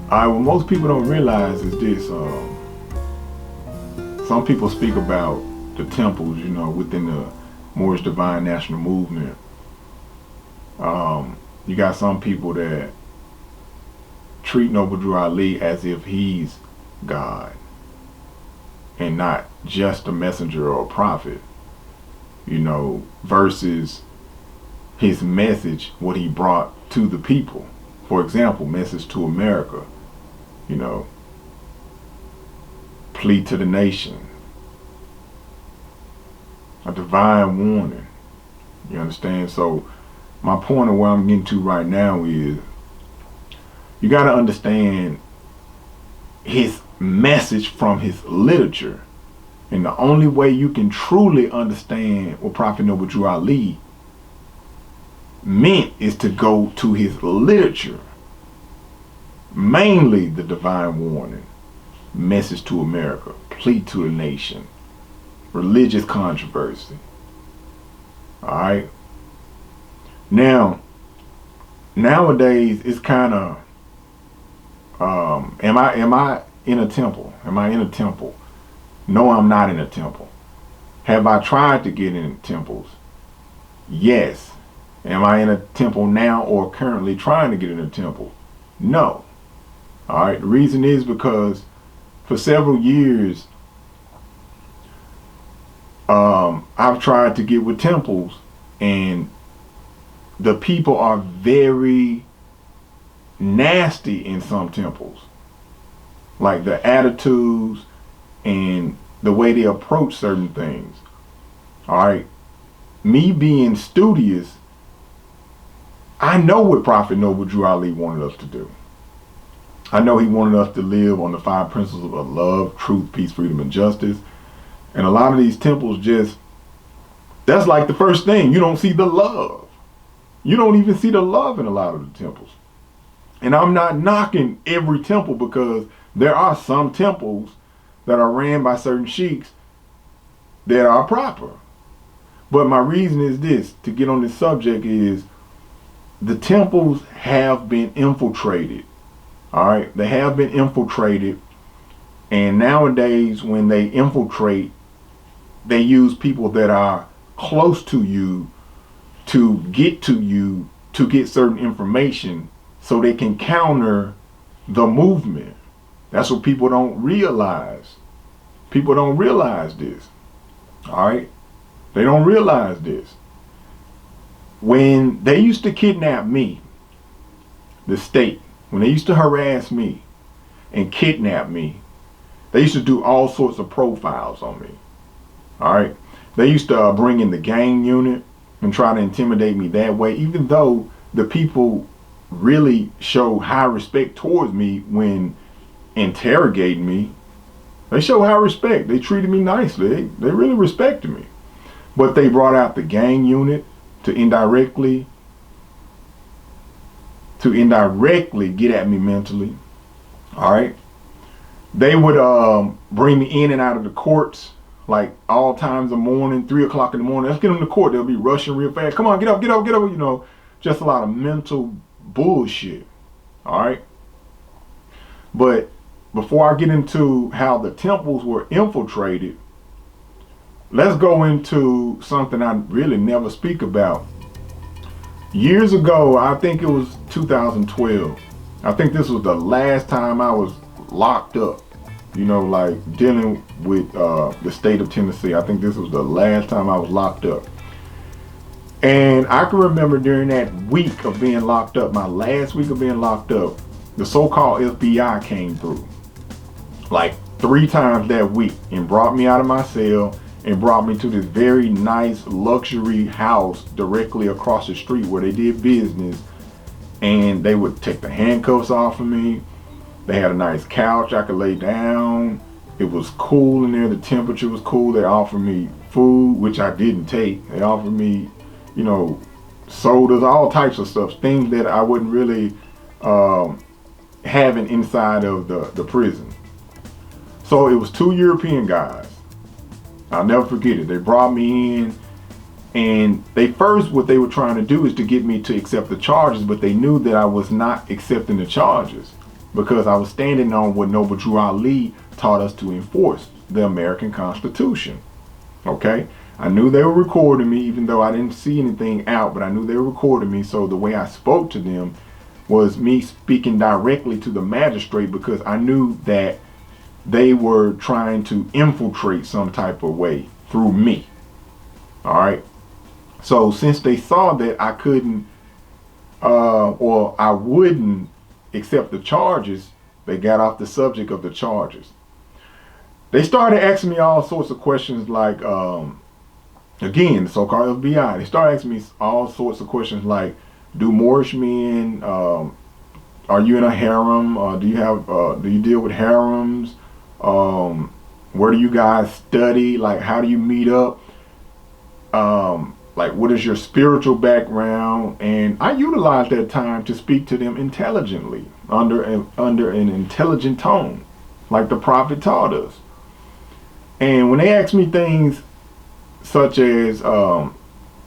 What most people don't realize is this. Some people speak about the temples, within the Moorish Divine National Movement. You got some people that treat Noble Drew Ali as if he's God and not just a messenger or a prophet, versus his message, what he brought to the people. For example, message to America, plea to the nation, a divine warning. You understand? So my point of where I'm getting to right now is you got to understand his message from his literature. And the only way you can truly understand what Prophet Noble Drew Ali meant is to go to his literature. Mainly the divine warning, message to America, plea to the nation, religious controversy. Alright? Now, nowadays it's kind of am I in a temple? Am I in a temple? No, I'm not in a temple. Have I tried to get in temples? Yes. Am I in a temple now or currently trying to get in a temple? No. Alright, the reason is because for several years I've tried to get with temples, and the people are very nasty in some temples. Like the attitudes and the way they approach certain things. Alright, me being studious, I know what Prophet Noble Drew Ali wanted us to do. I know he wanted us to live on the 5 principles of love, truth, peace, freedom, and justice. And a lot of these temples that's like the first thing. You don't see the love. You don't even see the love in a lot of the temples. And I'm not knocking every temple, because there are some temples that are ran by certain sheiks that are proper. But my reason is this, to get on this subject, is the temples have been infiltrated. Alright, they have been infiltrated, and nowadays when they infiltrate, they use people that are close to you to get certain information so they can counter the movement. That's what people don't realize. People don't realize this. Alright? They don't realize this. When they used to kidnap me, the state, when they used to harass me and kidnap me, they used to do all sorts of profiles on me. Alright? They used to bring in the gang unit and try to intimidate me that way, even though the people really showed high respect towards me when interrogating me. They showed high respect. They treated me nicely. They really respected me. But they brought out the gang unit to indirectly get at me mentally. Alright? They would bring me in and out of the courts, like all times of morning, 3 o'clock in the morning. Let's get them to court. They'll be rushing real fast. Come on, get up. Just a lot of mental bullshit. Alright? But before I get into how the temples were infiltrated, let's go into something I really never speak about. Years ago, I think it was 2012. I think this was the last time I was locked up, like dealing with the state of Tennessee. I think this was the last time I was locked up. And I can remember during that week of being locked up, my last week of being locked up, the so-called FBI came through like 3 times that week and brought me out of my cell and brought me to this very nice luxury house directly across the street where they did business. And they would take the handcuffs off of me. They had a nice couch I could lay down. It was cool in there. The temperature was cool. They offered me food, which I didn't take. They offered me, sodas, all types of stuff, things that I wouldn't really having inside of the prison. So it was 2 European guys. I'll never forget it. They brought me in, and what they were trying to do is to get me to accept the charges, but they knew that I was not accepting the charges. because I was standing on what Noble Drew Ali taught us to enforce, the American Constitution. Okay? I knew they were recording me, even though I didn't see anything out, but I knew they were recording me. So the way I spoke to them was me speaking directly to the magistrate, because I knew that they were trying to infiltrate some type of way through me. All right. So since they saw that I couldn't or I wouldn't accept the charges, they got off the subject of the charges. They started asking me all sorts of questions like, again, the so-called FBI. They started asking me all sorts of questions like, do Moorish men, are you in a harem? Do you deal with harems? Where do you guys study? Like, how do you meet up? Like, what is your spiritual background? And I utilized that time to speak to them intelligently, under an intelligent tone, like the Prophet taught us. And when they asked me things such as,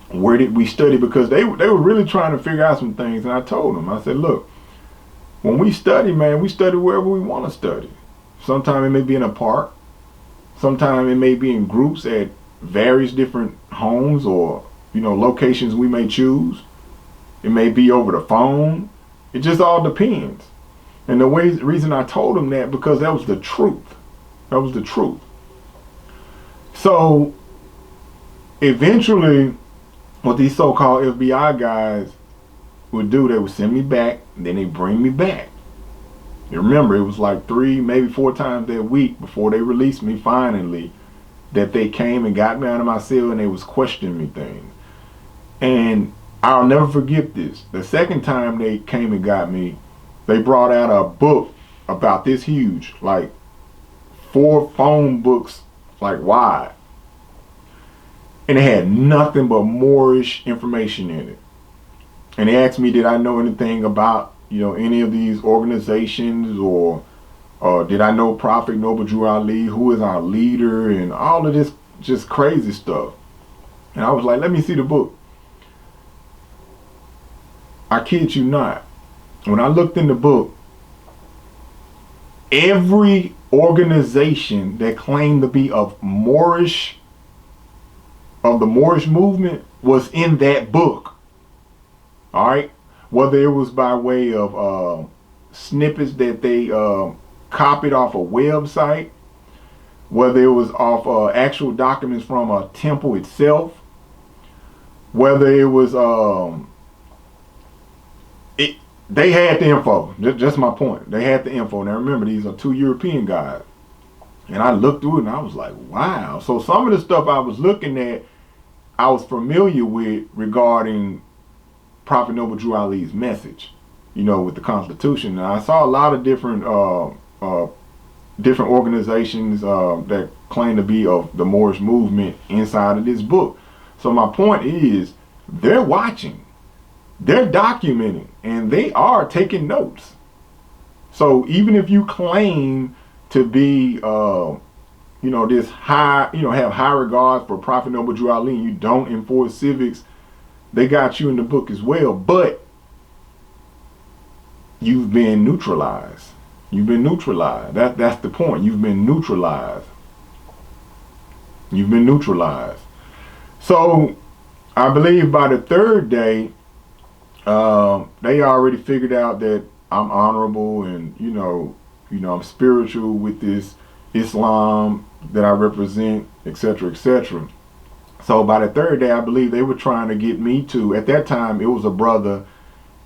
where did we study? Because they were really trying to figure out some things. And I told them, I said, look, when we study, man, we study wherever we want to study. Sometimes it may be in a park. Sometimes it may be in groups at various different homes or, locations we may choose. It may be over the phone. It just all depends. And the reason I told them that, because that was the truth. That was the truth. So eventually, what these so-called FBI guys would do, they would send me back, and then they bring me back. You remember, it was like 3, maybe 4 times that week before they released me finally, that they came and got me out of my cell and they was questioning me things. And I'll never forget this. The second time they came and got me, they brought out a book about this huge, like 4 phone books, like wide. And it had nothing but Moorish information in it. And they asked me, did I know anything about, any of these organizations, or did I know Prophet Noble Drew Ali, who is our leader, and all of this just crazy stuff. And I was like, let me see the book. I kid you not. When I looked in the book, every organization that claimed to be of the Moorish movement was in that book. All right. Whether it was by way of snippets that they copied off a website, whether it was off actual documents from a temple itself, whether it was they had the info. Just my point. They had the info. Now remember, these are 2 European guys. And I looked through it and I was like, wow. So some of the stuff I was looking at, I was familiar with regarding Prophet Noble Drew Ali's message, with the Constitution. And I saw a lot of different organizations that claim to be of the Moorish movement inside of this book. So my point is, they're watching. They're documenting, and they are taking notes. So even if you claim to be, this high, have high regard for Prophet Noble Drew Ali, and you don't enforce civics, they got you in the book as well. But you've been neutralized. You've been neutralized. That's the point. You've been neutralized. You've been neutralized. So I believe by the 3rd day, they already figured out that I'm honorable and, I'm spiritual with this Islam that I represent, etc., etc. So by the 3rd day, I believe they were trying to get me to, at that time, it was a brother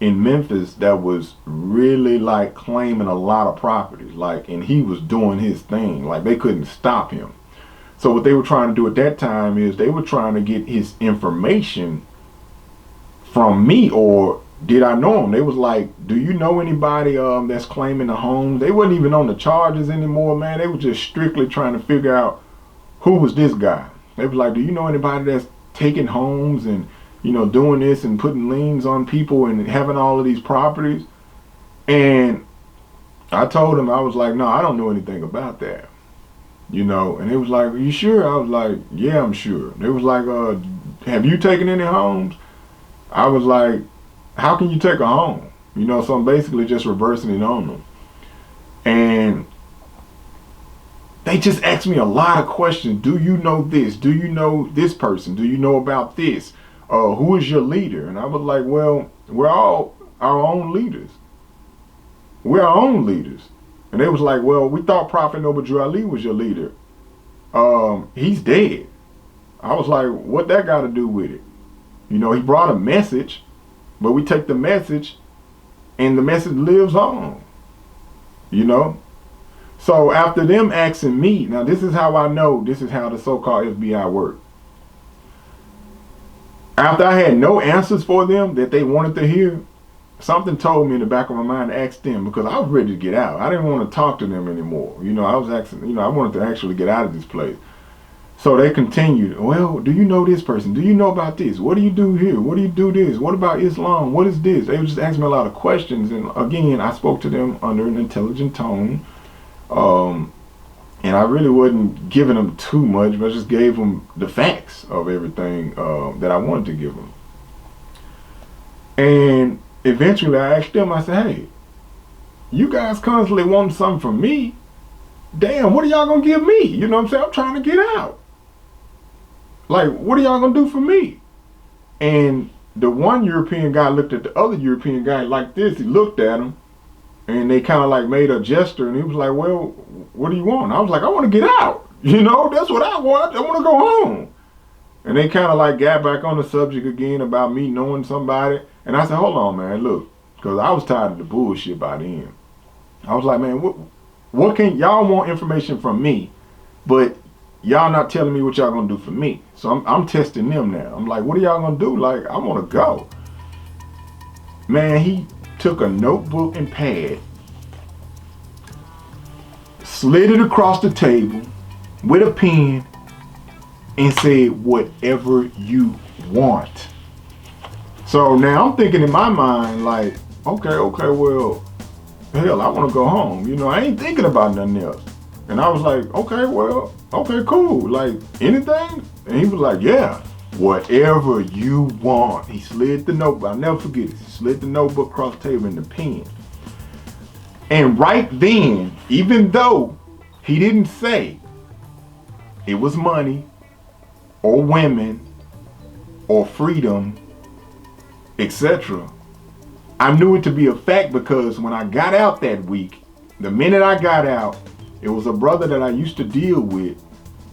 in Memphis that was really like claiming a lot of properties, and he was doing his thing, like they couldn't stop him. So what they were trying to do at that time is they were trying to get his information from me, or did I know him? They was like, do you know anybody that's claiming a home? They wasn't even on the charges anymore, man. They were just strictly trying to figure out who was this guy. They was like, do you know anybody that's taking homes and, doing this and putting liens on people and having all of these properties? And I told him, I was like, no, I don't know anything about that. And it was like, are you sure? I was like, yeah, I'm sure. They was like, have you taken any homes? I was like, how can you take a home? So I'm basically just reversing it on them. And they just asked me a lot of questions. Do you know this? Do you know this person? Do you know about this? Who is your leader? And I was like, well, we're all our own leaders. We're our own leaders. And they was like, well, we thought Prophet Noble Ali was your leader. He's dead. I was like, what that got to do with it? You know, he brought a message, but we take the message and the message lives on. You know? So after them asking me, now this is how I know this is how the so-called FBI work. After I had no answers for them that they wanted to hear, something told me in the back of my mind to ask them, because I was ready to get out. I didn't want to talk to them anymore. You know, I was asking, you know, I wanted to actually get out of this place. So they continued, well, do you know this person? Do you know about this? What do you do here? What do you do this? What about Islam? What is this? They would just ask me a lot of questions. And again, I spoke to them under an intelligent tone. And I really wasn't giving them too much, but I just gave them the facts of everything that I wanted to give them. And eventually I asked them, I said, hey, you guys constantly want something from me. Damn, what are y'all gonna give me? You know what I'm saying? I'm trying to get out. Like, what are y'all gonna do for me? And the one European guy looked at the other European guy like this. He looked at him, and they kind of like made a gesture, and he was like, well, what do you want? I was like, I want to get out. You know, that's what I want. I want to go home. And they kind of like got back on the subject again about me knowing somebody. And I said, hold on, man, look, because I was tired of the bullshit by then. I was like, man, what can y'all want information from me, but y'all not telling me what y'all gonna do for me? So I'm testing them now. I'm like, what are y'all gonna do? Like, I want to go. Man, he took a notebook and pad, slid it across the table with a pen, and said, whatever you want. So now I'm thinking in my mind, like, okay, well, hell, I want to go home. You know, I ain't thinking about nothing else. And I was like, okay, cool. Like, anything? And he was like, yeah, whatever you want. He slid the notebook. I'll never forget it. He slid the notebook across the table and the pen. And right then, even though he didn't say it was money or women or freedom, etc., I knew it to be a fact, because when I got out that week, the minute I got out, it was a brother that I used to deal with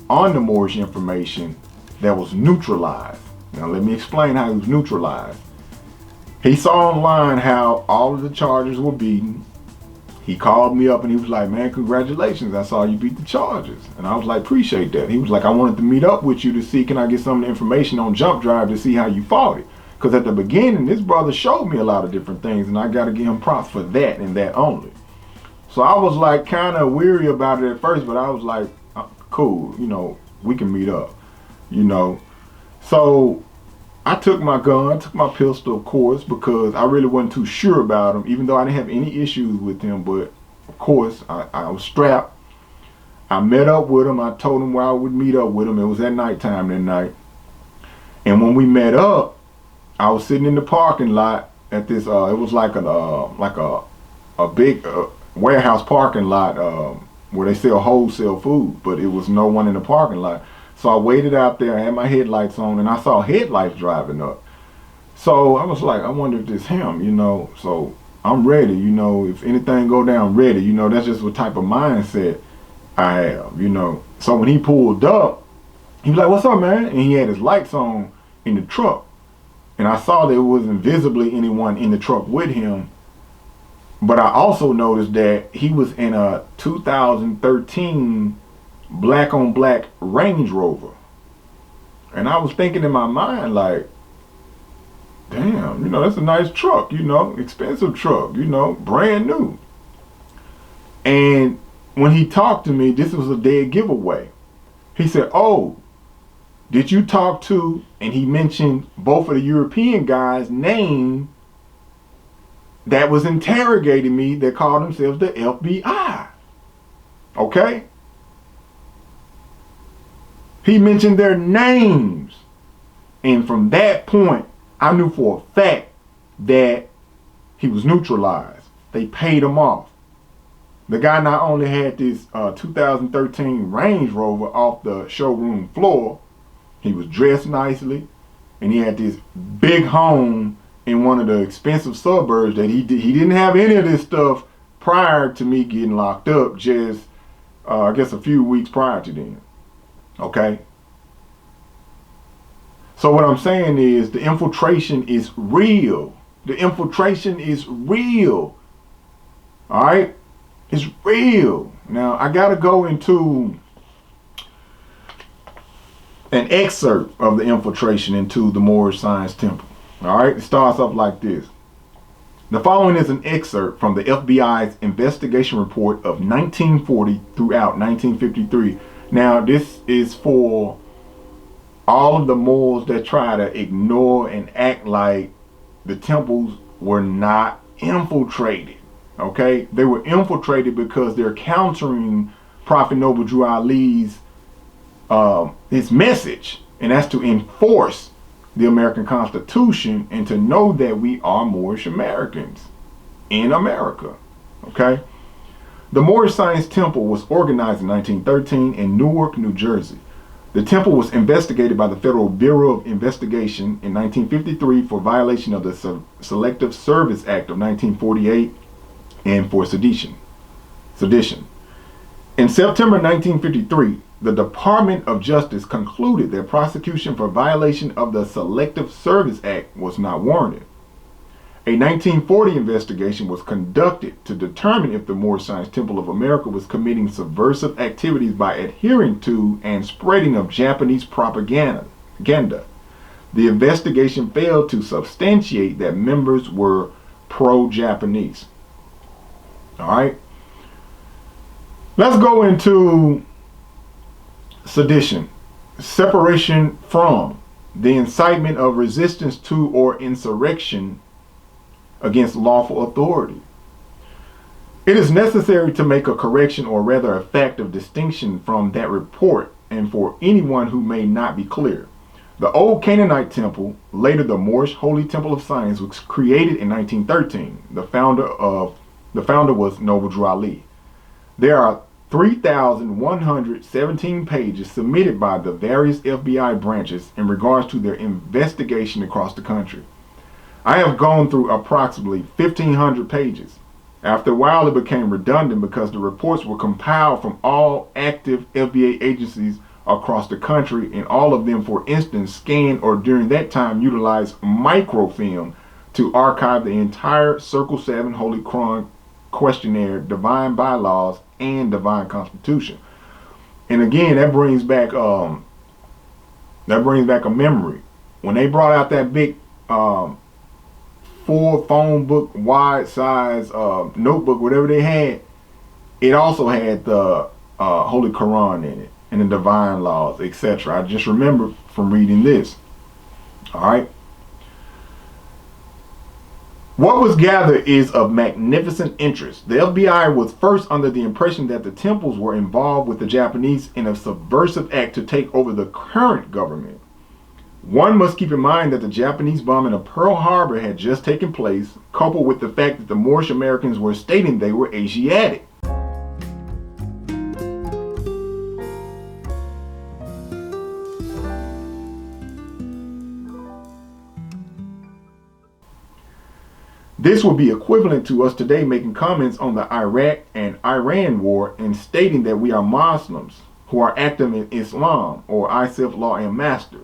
on the Moorish information that was neutralized. Now let me explain how he was neutralized. He saw online how all of the charges were beaten. He called me up and he was like, man, congratulations, I saw you beat the charges. And I was like, appreciate that. He was like, I wanted to meet up with you to see, can I get some of the information on Jump Drive to see how you fought it? Because at the beginning, this brother showed me a lot of different things, and I got to give him props for that and that only. So I was like kind of weary about it at first, but I was like, cool, you know, we can meet up, you know. So I took my gun, I took my pistol, of course, because I really wasn't too sure about him, even though I didn't have any issues with him. But of course, I was strapped. I met up with him. I told him where I would meet up with him. It was at nighttime that night. And when we met up, I was sitting in the parking lot at this, it was like a big warehouse parking lot where they sell wholesale food, but it was no one in the parking lot. So I waited out there, I had my headlights on, and I saw headlights driving up. So I was like, I wonder if this him, you know. So I'm ready, you know, if anything go down, ready, you know. That's just what type of mindset I have, you know. So when he pulled up, he was like, what's up, man? And he had his lights on in the truck. And I saw there wasn't visibly anyone in the truck with him. But I also noticed that he was in a 2013 black on black Range Rover. And I was thinking in my mind, like, damn, you know, that's a nice truck, you know, expensive truck, you know, brand new. And when he talked to me, this was a dead giveaway. He said, oh, did you talk to, and he mentioned both of the European guys' name that was interrogating me that called themselves the FBI. Okay? He mentioned their names. And from that point, I knew for a fact that he was neutralized. They paid him off. The guy not only had this 2013 Range Rover off the showroom floor, he was dressed nicely, and he had this big home in one of the expensive suburbs that he didn't have any of this stuff prior to me getting locked up, just I guess a few weeks prior to then. Okay? So what I'm saying is the infiltration is real. The infiltration is real. All right? It's real. Now, I got to go into an excerpt of the infiltration into the Moorish Science Temple. All right? It starts off like this. The following is an excerpt from the FBI's investigation report of 1940 throughout 1953. Now, this is for all of the Moors that try to ignore and act like the temples were not infiltrated. Okay, they were infiltrated because they're countering Prophet Noble Drew Ali's his message, and that's to enforce the American Constitution and to know that we are Moorish Americans in America. Okay, the Moorish Science Temple was organized in 1913 in Newark, New Jersey. The temple was investigated by the Federal Bureau of Investigation in 1953 for violation of the Selective Service Act of 1948 and for sedition. In September 1953, the Department of Justice concluded that prosecution for violation of the Selective Service Act was not warranted. A 1940 investigation was conducted to determine if the Moorish Science Temple of America was committing subversive activities by adhering to and spreading of Japanese propaganda. The investigation failed to substantiate that members were pro-Japanese. All right. Let's go into sedition, separation from, the incitement of resistance to or insurrection against lawful authority. It is necessary to make a correction, or rather a fact of distinction from that report, and for anyone who may not be clear. The old Canaanite temple, later the Moorish Holy Temple of Science, was created in 1913. The founder was Noble Drew Ali. There are 3,117 pages submitted by the various FBI branches in regards to their investigation across the country. I have gone through approximately 1,500 pages. After a while, it became redundant because the reports were compiled from all active FBI agencies across the country, and all of them, for instance, scanned or during that time utilized microfilm to archive the entire Circle 7 Holy Quran questionnaire, divine bylaws, and divine constitution. And again, that brings back a memory. When they brought out that big 4 phone book wide size notebook, whatever they had, it also had the Holy Quran in it and the divine laws, etc. I just remember from reading this. All right. What was gathered is of magnificent interest. The FBI was first under the impression that the temples were involved with the Japanese in a subversive act to take over the current government. One must keep in mind that the Japanese bombing of Pearl Harbor had just taken place, coupled with the fact that the Moorish Americans were stating they were Asiatic. This would be equivalent to us today making comments on the Iraq and Iran war and stating that we are Muslims who are active in Islam, or I, self, law, and master.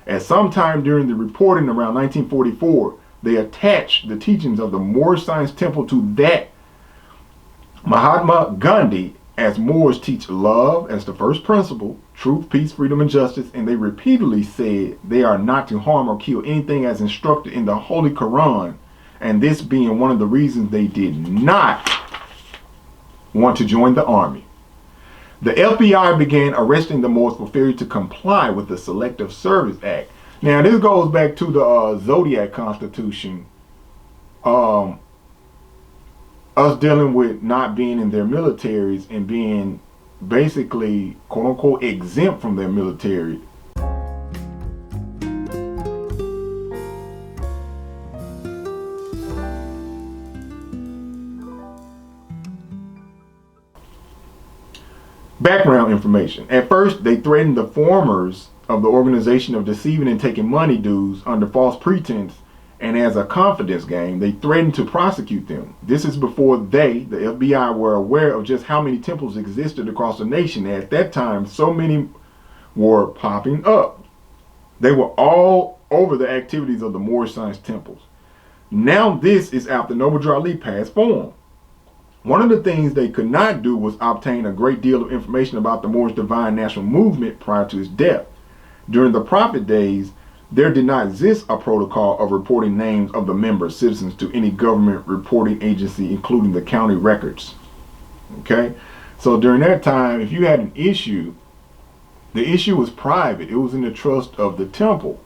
At some time during the reporting around 1944, they attached the teachings of the Moorish Science Temple to that Mahatma Gandhi, as Moors teach love as the first principle, truth, peace, freedom, and justice, and they repeatedly said they are not to harm or kill anything as instructed in the Holy Quran, and this being one of the reasons they did not want to join the army. The FBI began arresting the Moors for failure to comply with the Selective Service Act. Now, this goes back to the Zodiac Constitution, us dealing with not being in their militaries and being basically, quote unquote, exempt from their military. Background information. At first, they threatened the formers of the organization of deceiving and taking money dues under false pretense, and as a confidence game, they threatened to prosecute them. This is before they, the FBI, were aware of just how many temples existed across the nation. At that time, so many were popping up. They were all over the activities of the Moorish Science temples. Now this is after Noble Drew Ali passed form. One of the things they could not do was obtain a great deal of information about the Moorish Divine National Movement prior to his death. During the Prophet days, there did not exist a protocol of reporting names of the members, citizens, to any government reporting agency, including the county records. Okay? So during that time, if you had an issue, the issue was private. It was in the trust of the temple.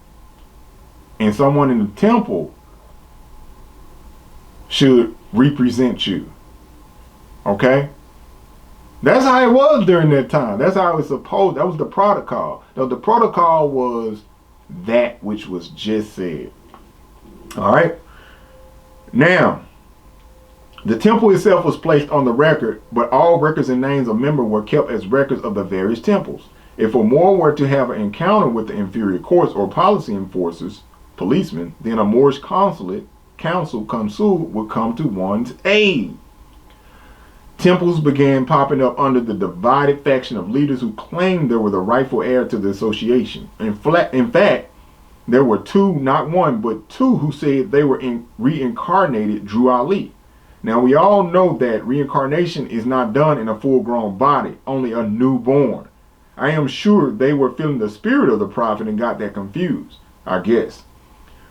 And someone in the temple should represent you. Okay? That's how it was during that time. That's how it was supposed. That was the protocol. Now, the protocol was that which was just said. All right? Now, the temple itself was placed on the record, but all records and names of members were kept as records of the various temples. If a Moor were to have an encounter with the inferior courts or policy enforcers, policemen, then a Moorish consul would come to one's aid. Temples began popping up under the divided faction of leaders who claimed they were the rightful heir to the association. In fact, there were two, not one, but two who said they were reincarnated Drew Ali. Now, we all know that reincarnation is not done in a full-grown body, only a newborn. I am sure they were feeling the spirit of the prophet and got that confused, I guess.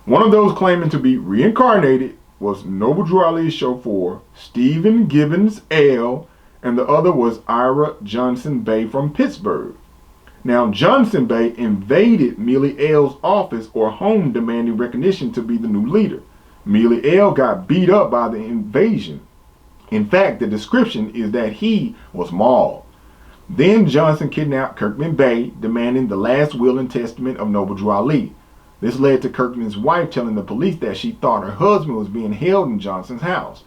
One of those claiming to be reincarnated was Noble Drew Ali's chauffeur, Stephen Gibbons L., and the other was Ira Johnson Bey from Pittsburgh. Now, Johnson Bey invaded Millie L's office or home demanding recognition to be the new leader. Millie L got beat up by the invasion. In fact, the description is that he was mauled. Then Johnson kidnapped Kirkman Bey, demanding the last will and testament of Noble Drew Ali. This led to Kirkman's wife telling the police that she thought her husband was being held in Johnson's house.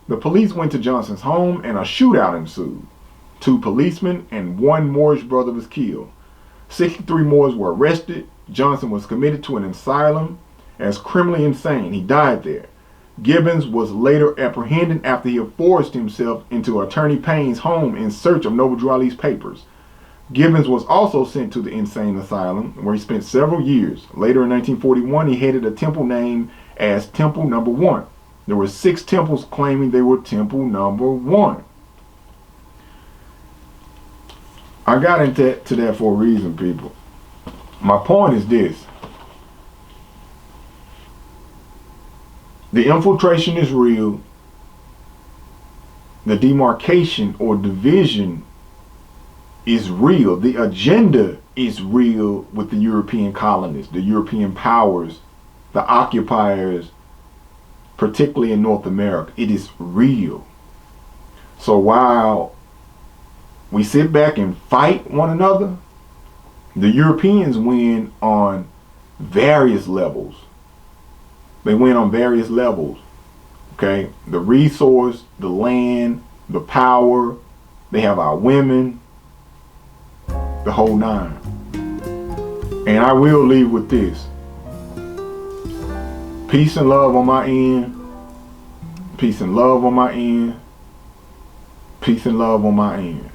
The police went to Johnson's home and a shootout ensued. 2 policemen and 1 Moorish brother was killed. 63 Moors were arrested. Johnson was committed to an asylum as criminally insane. He died there. Gibbons was later apprehended after he had forced himself into Attorney Payne's home in search of Noble Drew Ali's papers. Gibbons was also sent to the insane asylum, where he spent several years. Later in 1941, he headed a temple named as Temple Number 1. There were 6 temples claiming they were Temple Number 1. I got into that for a reason, people. My point is this. The infiltration is real. The demarcation or division is real. The agenda is real with the European colonists, the European powers, the occupiers, particularly in North America. It is real. So while we sit back and fight one another, the Europeans win on various levels. They win on various levels. Okay? The resource, the land, the power. They have our women. The whole 9. And I will leave with this. Peace and love on my end. Peace and love on my end. Peace and love on my end.